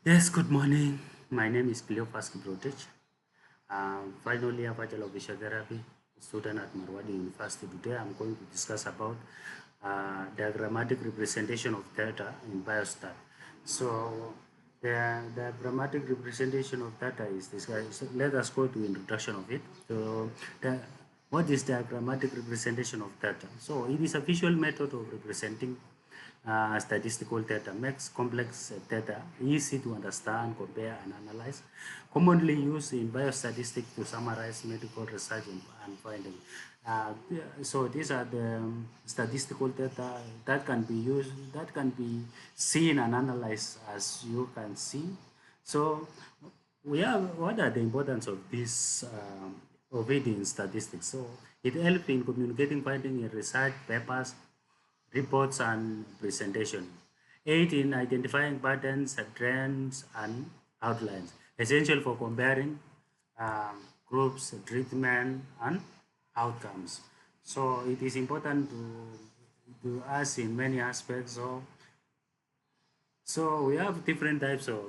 Yes, good morning. My name is Cleophas Kiprotich. Final year Bachelor of Physiotherapy student at Marwadi University. Today I'm going to discuss about diagrammatic representation of data in Biostat. So the diagrammatic representation of data is this guy. So let us go to introduction of it. So what is diagrammatic representation of data? So it is a visual method of representing statistical data makes complex data easy to understand, compare, and analyze. Commonly used in biostatistics to summarize medical research and findings. So these are the statistical data that can be used, that can be seen and analyzed as you can see. So we have what are the importance of this of it in statistics? So it helps in communicating findings in research papers, reports and presentation. 8 in identifying patterns, trends and outlines, essential for comparing groups, treatment and outcomes. So it is important to us in many aspects. So we have different types of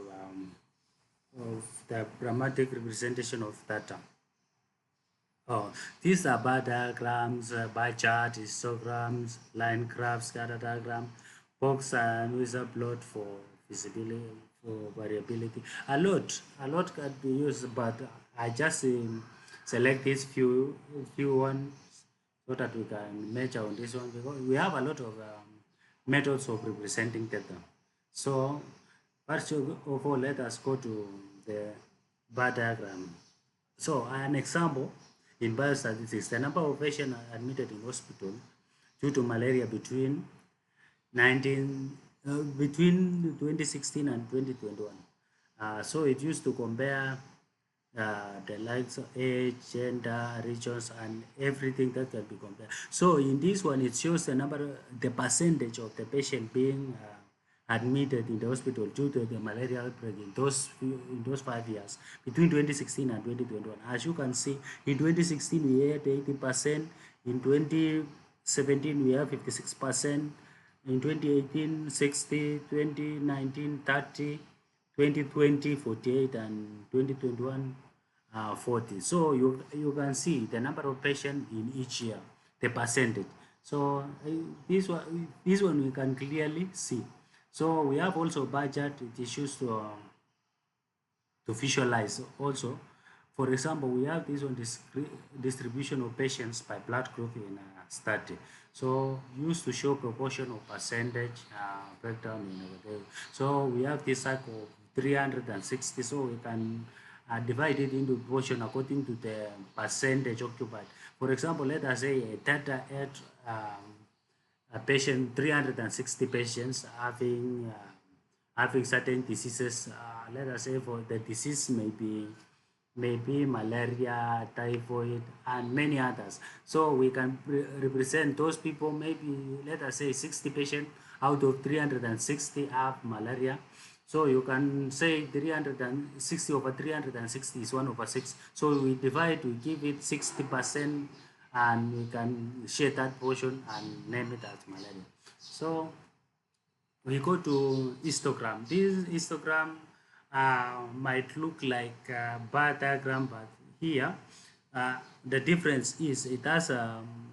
the grammatic representation of data. Oh, these are bar diagrams, bar chart, histograms, line graphs, scatter diagram, box and wizard plot for visibility, for variability. A lot can be used, but I just select these few ones so that we can measure on this one because we have a lot of methods of representing data. So first of all, let us go to the bar diagram. So an example in biostatistics, the number of patients admitted in hospital due to malaria between 2016 and 2021. So it used to compare the likes of age, gender, regions, and everything that can be compared. So in this one, it shows the percentage of the patient being admitted in the hospital due to the malaria outbreak in those 5 years between 2016 and 2021. As you can see, in 2016 we had 80%, in 2017 we have 56%, in 2018 60, 2019 30, 2020 48, and 2021 40. So you can see the number of patients in each year, the percentage. So this one we can clearly see. So we have also budget. It is used to visualize also. For example, we have this one distribution of patients by blood group in a study. So used to show proportion of percentage breakdown in our day. So we have this cycle of 360. So we can divide it into portion according to the percentage occupied. For example, let us say a data at a patient 360 patients having certain diseases. Let us say for the disease maybe malaria, typhoid, and many others. So we can represent those people. Maybe let us say 60 patients out of 360 have malaria. So you can say 360 over 360 is 1 over 6. So we divide, we give it 60%, and we can share that portion and name it as malaria. So we go to histogram. This histogram might look like a bar diagram, but here the difference is it has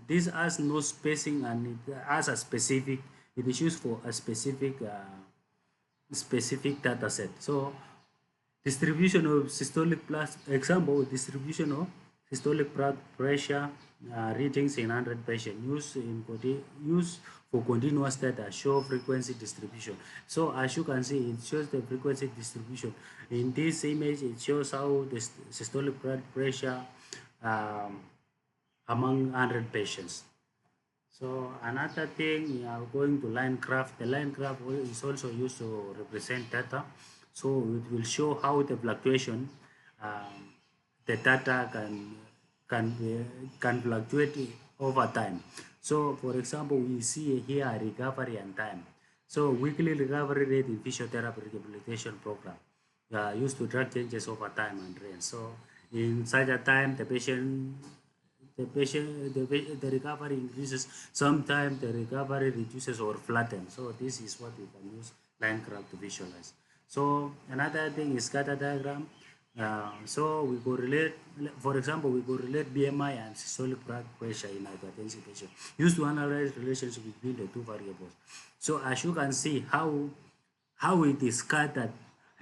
this has no spacing and it has a specific. It is used for a specific data set. So distribution of systolic plus example distribution of systolic blood pressure readings in 100 patients used for continuous data show frequency distribution. So as you can see, it shows the frequency distribution. In this image, it shows how the systolic blood pressure um, among 100 patients. So another thing, we are going to line graph. The line graph is also used to represent data. So it will show how the fluctuation, the data can fluctuate over time. So for example, we see here recovery and time. So weekly recovery rate in physiotherapy rehabilitation program used to track changes over time and range. So in such a time, the recovery increases. Sometimes the recovery reduces or flattens. So this is what we can use line graph to visualize. So another thing is scatter diagram. So we correlate, for example, we correlate BMI and systolic blood pressure in hypertensive patients. Used to analyze relationship between the two variables. So as you can see how it is scattered,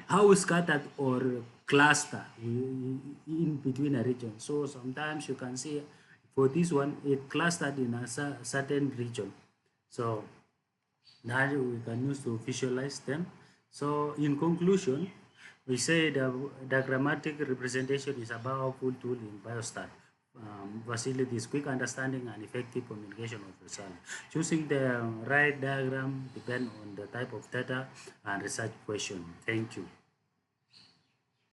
how scattered or cluster in between a region. So sometimes you can see for this one it clustered in a certain region. So that we can use to visualize them. So in conclusion, we say the diagrammatic representation is a powerful tool in biostat facilities quick understanding and effective communication of results. Choosing the right diagram depends on the type of data and research question. Thank you.